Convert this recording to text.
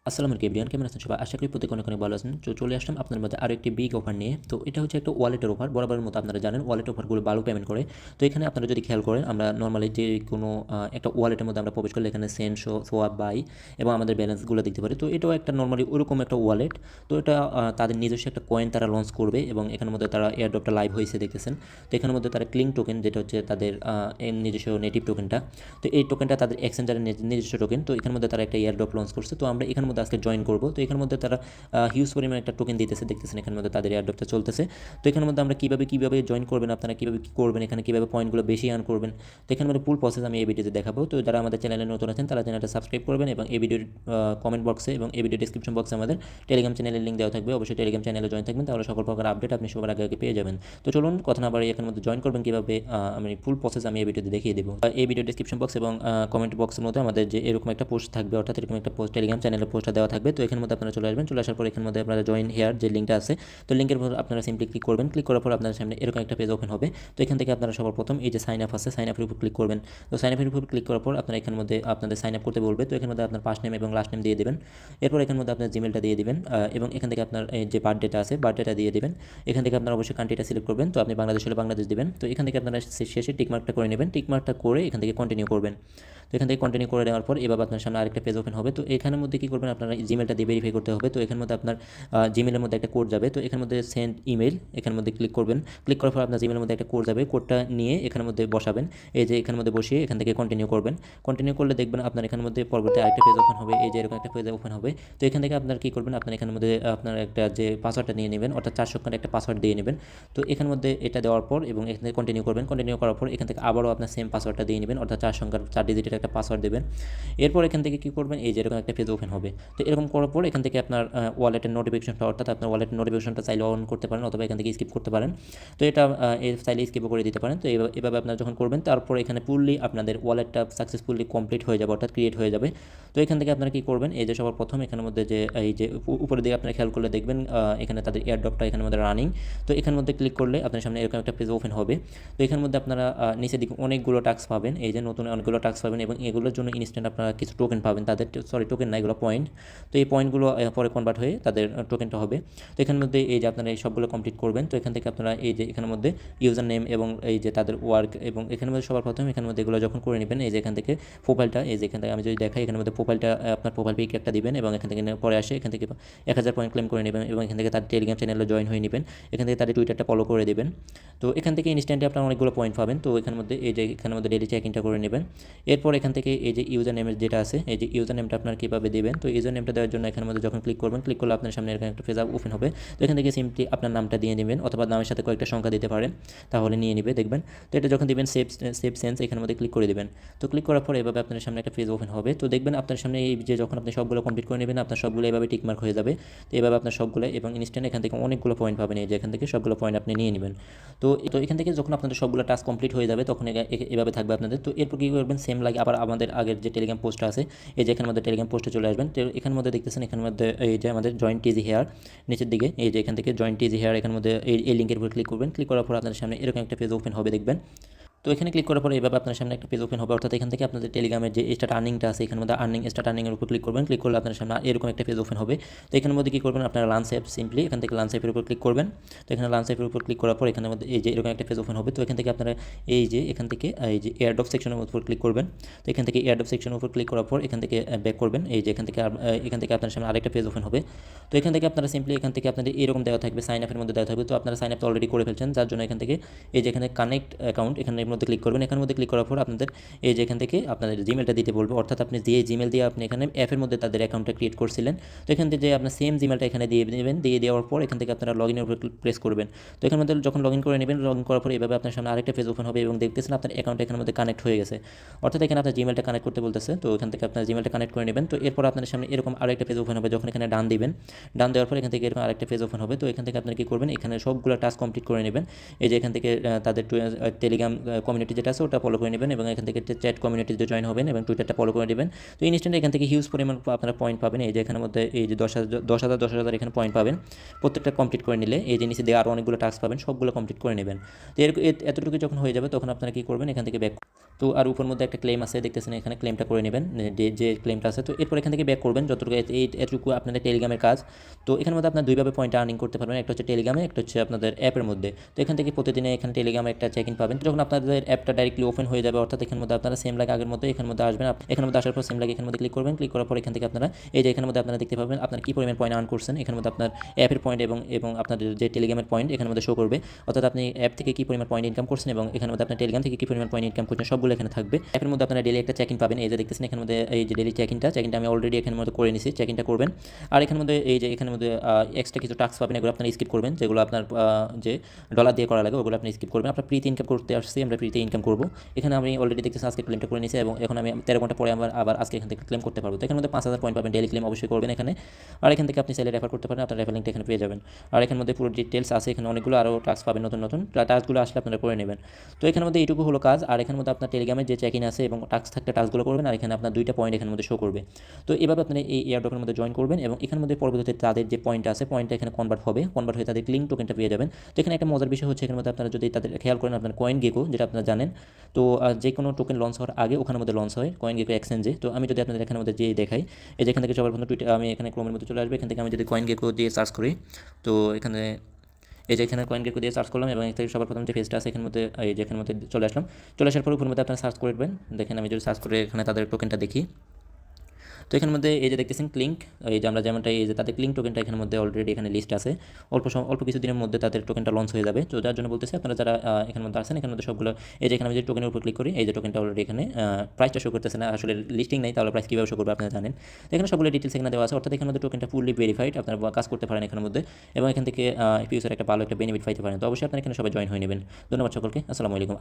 আসসালামু আলাইকুম এভরিওয়ান, কেমন আছেন সবাই? আশা করি প্রত্যেকে অনেক অনেক ভালো আছেন। তো চলে আসলাম আপনার মধ্যে আরও একটি বিগ অফার নিয়ে। তো এটা হচ্ছে একটা ওয়ালেটের অফার। বরাবরের মতো আপনারা জানেন ওয়ালেট অফারগুলো ভালো পেমেন্ট করে। তো এখানে আপনারা যদি খেয়াল করেন, আমরা নরমালি যে কোনো একটা ওয়ালেটের মধ্যে আমরা প্রবেশ করলে এখানে সেন্ড, সোয়াপ, বাই এবং আমাদের ব্যালেন্সগুলো দেখতে পারি। তো এটাও একটা নরমালি ওরকম একটা ওয়ালেট। তো এটা তাদের নিজস্ব একটা কয়েন তারা লঞ্চ করবে এবং এখানের মধ্যে তারা এয়ারড্রপটা লাইভ হয়েছে দেখতেছেন। তো এখানের মধ্যে তারা ক্লিং টোকেন, যেটা হচ্ছে তাদের নিজস্ব নেটিভ টোকেনটা। তো এই টোকেনটা তাদের এক্সচেঞ্জারের নিজস্ব টোকেন। তো এখানের মধ্যে তারা একটা এয়ারড্রপ লঞ্চ করছে। তো আমরা এখানের মধ্যে আজকে জয়েন করব। তো এখানের মধ্যে তারা হিউজ পরিমাণে একটা টোকেন দিতেছে, দেখতেছেন এখানের মধ্যে তাদের এয়ারড্রপটা চলতেছে। তো এখানের মধ্যে আমরা কীভাবে জয়েন করবেন, আপনারা কীভাবে কী করবেন, এখানে কীভাবে পয়েন্টগুলো বেশি আর্ন করবেন, তো এখানের মধ্যে ফুল প্রসেস আমি এই ভিডিওতে দেখাবো। তো যারা আমাদের চ্যানেলে নতুন আছেন তারা চ্যানেলটা সাবস্ক্রাইব করবেন এবং এই ভিডিওর কমেন্ট বক্সে এবং এই ভিডিও ডিসক্রিপশন বক্সে আমাদের টেলিগ্রাম চ্যানেলের লিঙ্ক দেওয়া থাকবে। অবশ্যই টেলিগ্রাম চ্যানেলে জয়েন থাকবেন, তাহলে সকল প্রকার আপডেট আপনি সবার আগে আগে পেয়ে যাবেন। তো চলুন কথা না বাড়িয়ে এখানের মধ্যে জয়েন করবেন কীভাবে, আমি ফুল প্রসেস আমি এই ভিডিওতে দেখিয়ে দেবো। এই ভিডিও ডিসক্রিপশন বক্স এবং কমেন্ট বক্সের মধ্যে আমাদের যে এরকম একটা পোস্ট থাকবে, অর্থাৎ এরকম একটা পোস্ট টেলিগ্রাম চ্যানেলের পোস্টটা দেওয়া থাকবে। তো এখানের মধ্যে আপনারা চলে আসবেন, চলে আসার পর এখানের মধ্যে আপনারা জয়েন হেয়ার যে লিঙ্কটা আছে, তো লিঙ্কের উপর আপনারা সিম্পলি ক্লিক করবেন। ক্লিক করার পর আপনার সামনে এরকম একটা পেজ ওপেন হবে। তো এখান থেকে আপনারা সবার প্রথম এই যে সাইন আপ আছে, সাইন আপের উপর ক্লিক করবেন। তো সাইন আপের উপর ক্লিক করার পর আপনারা এখানের মধ্যে আপনাদের সাইন আপ করতে বলবে। তো এখানের মধ্যে আপনার ফার্স্ট নেম এবং লাস্ট নেম দিয়ে দেবেন। এরপর এখানের মধ্যে আপনার জিমেলটা দিয়ে দিবেন এবং এখান থেকে আপনার যে বার্থডেটা আছে বার্থডেটা দিয়ে দেবেন। এখান থেকে আপনারা অবশ্যই কান্ট্রিটা সিলেক্ট করবেন। তো আপনি বাংলাদেশ হলে বাংলাদেশ দিবেন। তো এখান থেকে আপনারা শেষে টিকমার্কটা করে নেবেন। টিকমার্কটা করে এখান থেকে কন্টিনিউ করবেন। তো এখান থেকে কন্টিনিউ করে দেওয়ার পর এবার আপনার সামনে আরেকটা পেজ ওপেন হবে। তো এখানের মধ্যে কী করবেন, আপনারা জিমেলটা দিয়ে ভেরিফাই করতে হবে। তো এখানের মধ্যে আপনার জিমেলের মধ্যে একটা কোড যাবে। তো এখানের মধ্যে সেন্ড ইমেল, এখানের মধ্যে ক্লিক করবেন। ক্লিক করার পর আপনার জিমেলের মধ্যে একটা কোড যাবে। কোডটা নিয়ে এখানের মধ্যে বসাবেন। এই যে এখানের মধ্যে বসিয়ে এখান থেকে কন্টিনিউ করবেন। কন্টিনিউ করলে দেখবেন আপনার এখানের মধ্যে পরবর্তী আরেকটা পেজ ওপেন হবে। এই যে এরকম একটা পেজ ওপেন হবে। তো এখান থেকে আপনার কী করবেন, আপনার এখানের মধ্যে আপনার একটা যে পাসওয়ার্ডটা নিয়ে নেবেন, অর্থাৎ 4 সংখ্যার একটা পাসওয়ার্ড দিয়ে নেবেন। তো এখানের মধ্যে এটা দেওয়ার পর এবং এখান থেকে কন্টিনিউ করবেন। কন্টিনিউ করার পর এখান থেকে আবারও আপনার সেম পাসওয়ার্ডটা দিয়ে নেবেন, অর্থাৎ 4 সংখ্যার 4 ডিজিটের একটা পাসওয়ার্ড দেবেন। এরপর এখান থেকে কী করবেন, এই যে এরকম একটা পেজ ওপেন হবে। তো এরকম করার পর এখান থেকে আপনার ওয়ালেটের নোটিফিকেশনটা, অর্থাৎ আপনার ওয়ালেটের নোটিফিকেশনটা চাইলে অন করতে পারেন অথবা এখান থেকে স্কিপ করতে পারেন। তো এটা চাইলে স্কিপও করে দিতে পারেন। তো এভাবে আপনারা যখন করবেন, তারপর এখানে ফুললি আপনাদের ওয়ালেটটা সাকসেসফুলি কমপ্লিট হয়ে যাবে, অর্থাৎ ক্রিয়েট হয়ে যাবে। তো এখান থেকে আপনারা কী করবেন, এই যে সবার প্রথম এখানের মধ্যে যে এই যে উপরের দিকে আপনারা খেয়াল করলে দেখবেন এখানে তাদের এয়ারড্রপটা এখানের মধ্যে রানিং। তো এখানের মধ্যে ক্লিক করলে আপনার সামনে এরকম একটা পেজ ওপেন হবে। তো এখানের মধ্যে আপনারা নিচের দিকে অনেকগুলো টাস্ক পাবেন, এই যে নতুন অনেকগুলো টাস্ক পাবেন এবং এগুলোর জন্য ইনস্ট্যান্ট আপনারা কিছু টোকেন পাবেন। তাদের টোকেন না, এগুলো পয়েন্ট। তো এই পয়েন্টগুলো পরে কনভার্ট হয়ে তাদের টোকেনটা হবে। তো এখানের মধ্যে এই যে আপনারা এই সবগুলো কমপ্লিট করবেন। তো এখান থেকে আপনারা এই যে এখানের মধ্যে ইউজার নেম এবং এই যে তাদের ওয়ার্ক এবং এখানের মধ্যে সবার প্রথমে এখানের মধ্যে এগুলো যখন করে নেবেন, এই যে এখান থেকে প্রোফাইলটা, এই যে এখান থেকে আমি যদি দেখাই, এখানের মধ্যে প্রোফাইলটা আপনার প্রোফাইল পিক একটা দিবেন এবং এখান থেকে পরে আসে এখান থেকে 1000 পয়েন্ট ক্লেম করে নেবেন এবং এখান থেকে তার টেলিগ্রাম চ্যানেলে জয়েন হয়ে নেবেন। এখান থেকে তাদের টুইটারটা ফলো করে দেবেন। তো এখান থেকে ইনস্ট্যান্টলি আপনার অনেকগুলো পয়েন্ট পাবেন। তো এখানের মধ্যে এই যে এখানের মধ্যে ডেলি চেক ইনটা করে নেবেন। এরপর এখান থেকে এই যে ইউজার নেমের যেটা আছে, এই যে ইউজার নেমটা আপনার কীভাবে দেবেন। তো ইউজার নেমটা দেওয়ার জন্য এখানের মধ্যে যখন ক্লিক করবেন, ক্লিক করলে আপনার সামনে এরকম একটা পেজ ওপেন হবে। তো এখান থেকে সিম্পলি আপনার নামটা দিয়ে নেবেন অথবা নামের সাথে কয়েকটা সংখ্যা দিতে পারেন, তাহলে নিয়ে নেবে দেখবেন। তো এটা যখন দিবেন সেভ সেন্স এখানের মধ্যে ক্লিক করে দেবেন। তো ক্লিক করার পর এভাবে আপনার সামনে একটা পেজ ওপেন হবে। তো দেখবেন আপনার সামনে এই যে যখন আপনি সবগুলো কমপ্লিট করে নেবেন, আপনার সবগুলো এভাবে টিকমার্ক হয়ে যাবে। তো এভাবে আপনার সবগুলো এবং ইনস্ট্যান্ট এখান থেকে অনেকগুলো পয়েন্ট পাবেন, এই যে এখান থেকে সবগুলো পয়েন্ট আপনি নিয়ে নেবেন। তো এখান থেকে যখন আপনাদের সবগুলো টাস্ক কমপ্লিট হয়ে যাবে, তখন এভাবে থাকবে আপনাদের। তো এরপর কী করবেন, সেম লাগে আবার আমাদের আগের যে টেলিগ্রাম পোস্টটা আছে, এই যে এখানের মধ্যে টেলিগ্রাম পোস্টে চলে আসবেন। তো এখানের মধ্যে দেখতেছেন এখানের মধ্যে এই যে আমাদের জয়েন টিজি হেয়ার নিচের দিকে, এই যে এখান থেকে জয়েন টিজি হেয়ার এখানের মধ্যে এই লিঙ্কের উপর ক্লিক করবেন। ক্লিক করার পর আপনাদের সামনে এরকম একটা পেজ ওপেন হবে দেখবেন। তো এখানে ক্লিক করার পরে এভাবে আপনার সামনে একটা পেজ ওপেন হবে, অর্থাৎ এখান থেকে আপনাদের টেলিগ্রামের যে স্টার্ট আর্নিংটা আছে, এখানের মধ্যে স্টার্ট আর্নিংয়ের উপর ক্লিক করবেন। ক্লিক করলে আপনার সামনে এরকম একটা পেজ ওপেন হবে। তো এখানের মধ্যে কী করবেন, আপনারা লাঞ্চ অ্যাপ সিম্পলি এখান থেকে লাঞ্চ অ্যাপের উপর ক্লিক করবেন। তো এখানে লাঞ্চ অ্যাপের উপর ক্লিক করার পর এখানের মধ্যে এই যে এরকম একটা পেজ ওপেন হবে। তো এখান থেকে আপনারা এই যে এখান থেকে এই যে এয়ারড্রপ সেকশনের উপর ক্লিক করবেন। তো এখান থেকে এয়ারড্রপ সেকশনের উপর ক্লিক করার পর এখান থেকে ব্যাক করবেন। এই যে এখান থেকে আপনার সামনে আরেকটা পেজ ওপেন হবে। তো এখান থেকে আপনারা সিম্পলি এখান থেকে আপনাদের এরকম দেওয়া থাকবে, সাইন আপের মধ্যে দেওয়া থাকবে। তো আপনারা সাইন আপ অলরেডি করে ফেলছেন, যার জন্য এখান থেকে এই যে এখানে কানেক্ট অ্যাকাউন্ট এখানের মধ্যে ক্লিক করবেন। এখানের মধ্যে ক্লিক করার পর আপনাদের এই যে এখান থেকে আপনাদের জিমেলটা দিতে বলবো, অর্থাৎ আপনি যে জিমেল দিয়ে আপনি এখানে অ্যাপের মধ্যে তাদের অ্যাকাউন্টটা ক্রিয়েট করছিলেন। তো এখান থেকে যে আপনার সেম জিমেলটা এখানে দিয়ে দেবেন। দিয়ে দেওয়ার পর এখান থেকে আপনারা লগ ইনের উপর প্রেস করবেন। তো এখানের মধ্যে যখন লগ ইন করে নেবেন, লগ ইন করার পর এভাবে আপনার সামনে আরেকটা পেজ ওপেন হবে এবং দেখতেছেন আপনার অ্যাকাউন্ট এখানের মধ্যে কানেক্ট হয়ে গেছে, অর্থাৎ এখানে আপনার জিমেলটা কানেক্ট করতে বলতেছে। তো এখান থেকে আপনার জিমেলটা কানেক্ট করে নেবেন। তো এরপর আপনার সামনে এরকম আরেকটা পেজ ওপেন হবে, যখন এখানে ডান দিবেন। ডান দেওয়ার পর এখান থেকে এরকম আরেকটা পেজ ওপেন হবে। তো এখান থেকে আপনারা কী করবেন, এখানে সবগুলো টাস্ক কমপ্লিট করে নেবেন। এই যে এখান থেকে তাদের টেলিগ্রাম কমিউনিটি যেটা আছে ওটা ফলো করে নেবেন এবং এখান থেকে চ্যাট কমিউনিটিতে জয়েন হবেন এবং টুইটারটা ফলো করে নেবেন। তো ইনস্ট্যান্ট এখান থেকে হিউজ পরিমাণ আপনারা পয়েন্ট পাবেন। এই যে এখানের মধ্যে এই যে 10,000 এখানে পয়েন্ট পাবেন প্রত্যেকটা কমপ্লিট করে নিলে। এই যে নিচে দিয়ে আরও অনেকগুলো টাস্ক পাবেন, সবগুলো কমপ্লিট করে নেবেন। তো এতটুকু যখন হয়ে যাবে তখন আপনারা কী করবেন, এখান থেকে ব্যাক। তো আর উপর মধ্যে একটা ক্লেম আছে দেখতেছেন, এখানে ক্লেমটা করে নেবেন যে ক্লেমটা আছে। তো এরপর এখান থেকে ব্যাক করবেন যতটুকু এতটুকু আপনাদের টেলিগ্রামের কাজ। তো এখানের মধ্যে আপনার দুইভাবে পয়েন্ট আর্নিং করতে পারবেন, একটা হচ্ছে টেলিগ্রামে, একটা হচ্ছে আপনাদের অ্যাপের মধ্যে। তো এখান থেকে প্রতিদিনে এখানে টেলিগ্রামে একটা চেক ইন পাবেন। যখন আপনাদের অ্যাপটা ডাইরেক্টলি ওপেন হয়ে যাবে, অর্থাৎ এখানের মধ্যে আপনারা সেম লাগে আগের মতো এখানের মধ্যে আসবেন। এখানের মধ্যে আসার পর সেম লাগে এখানের মধ্যে ক্লিক করবেন। ক্লিক করার পর এখান থেকে আপনারা এই যে এখানের মধ্যে আপনারা দেখতে পাবেন আপনার কী পরিমাণ পয়েন্ট আর্ন করছেন। এখানের মধ্যে আপনার অ্যাপের পয়েন্ট এবং আপনাদের যে টেলিগ্রামের পয়েন্ট এখানের মধ্যে শো করবে, অর্থাৎ আপনি অ্যাপ থেকে কী পরিমাণ পয়েন্ট ইনকাম করছেন এবং এখানের মধ্যে আপনার টেলিগ্রাম থেকে কী পরিমাণ পয়েন্ট ইনকাম করছেন সবগুলো এখানে থাকবে। অ্যাপের মধ্যে আপনারা ডেলি একটা চেক ইন পাবেন। এই যে দেখতেছেন এখানের মধ্যে এই যে ডেলি চেক ইনটা আমি অলরেডি এখানের মধ্যে করে নিছি, চেক ইনটা করবেন। আর এখানের মধ্যে এই যে এখানের মধ্যে এক্সট্রা কিছু টাস্ক পাবেন, এগুলো আপনারা স্কিপ করবেন, যেগুলো আপনার যে ডলার দিয়ে করা লাগে ওগুলো আপনি স্কিপ করবেন। আপনার ফ্রিতে ইনকাম করতে আসছি, আমরা ফ্রিতে ইনকাম করবো। এখানে আমি অলরেডি দেখতেছি আজকে ক্লেমটা করে নিয়েছি এবং এখন আমি 13 ঘন্টা পরে আবার আজকে এখান থেকে ক্লেম করতে পারবো। তো এখানের মধ্যে 5,000 পয়েন্ট পাবেন, ডেলি ক্লেম অবশ্যই করবেন এখানে। আর এখান থেকে আপনি সেলে রেফার করতে পারেন, আপনার রেফার লিঙ্কটা এখানে পেয়ে যাবেন। আর এখানের মধ্যে পুরো ডিটেলস আছে, এখানে অনেকগুলো আরও টাস্ক পাবেন, নতুন টাস্কগুলো আসলে আপনারা করে নেবেন। তো এখানের মধ্যে এইটুকু হলো কাজ। আর এখানের মধ্যে আপনার টেলিগ্রামের যে চেক ইন আছে এবং টাস্ক থাকলে টাস্কগুলো করবেন। আর এখানে আপনার 2টা পয়েন্ট এখানের মধ্যে শো করবে। তো এভাবে আপনি এই এয়ারড্রপের মধ্যে জয়েন করবেন এবং এখানের মধ্যে পরবর্তীতে তাদের যে পয়েন্ট আছে পয়েন্টটা এখানে কনভার্ট হয়ে তাদের লিঙ্ক টোকেনটা পেয়ে যাবেন। তো এখানে একটা মজার বিষয় হচ্ছে এখানের মধ্যে আপনারা যদি তাদের খেয়াল করেন, আপনার কয়েন গেকো যেটা আপনারা জানেন, তো যে কোনো টোকেন লঞ্চ হওয়ার আগে ওখানের মধ্যে লঞ্চ হয় কয়েন গেকো এক্সচেঞ্জে। তো আমি যদি আপনাদের এখানের মধ্যে যে দেখাই, এই যেখান থেকে সবার প্রথম টুইটার আমি এখানে ক্রোমের মধ্যে চলে আসবে। এখান থেকে আমি যদি কয়েন গেকো দিয়ে সার্চ করি, তো এখানে এই যে এখানে কয়েন গেকো দিয়ে সার্চ করলাম এবং এখান থেকে সবার প্রথম যে পেজটা আছে এখানের মধ্যে এই যে এখানের মধ্যে চলে আসলাম। চলে আসার পর উপর মধ্যে আপনারা সার্চ করবেন। দেখেন আমি যদি সার্চ করে এখানে তাদের টোকেনটা দেখি, তো এখানের মধ্যে এই যে দেখতেছেন ক্লিঙ্ক, এই যে আমরা যেমনটা এই যে তাদের ক্লিঙ্ক টোকেনটা এখানের মধ্যে অলরেডি এখানে লিস্ট আছে। অল্প কিছুদিনের মধ্যে তাদের টোকেনটা লঞ্চ হয়ে যাবে। তো যার জন্য বলতেছি আপনারা যারা এখানের মধ্যে আছেন, এখানের মধ্যে সবগুলো এই যে এখানে আমি যে টোকেনের উপর ক্লিক করি, এই যে টোকেনটা অলরেডি এখানে প্রাইসটা শো করতেছে না, আসলে লিস্টিং নেই, তাহলে প্রাইস কীভাবে শো করবে আপনারা জানেন। এখানে সবগুলো ডিটেলস এখানে দেওয়া আছে, অর্থাৎ এখানের মধ্যে টোকেনটা ফুললি ভেরিফাইড, আপনারা কাজ করতে পারেন এখানের মধ্যে এবং এখান থেকে ফিউচারে একটা ভালো একটা বেনিফিট পাইতে পারেন। তো অবশ্যই আপনারা এখানে সবাই জয়েন হয়ে নেবেন। ধন্যবাদ সকলকে, আসসালামু আলাইকুম।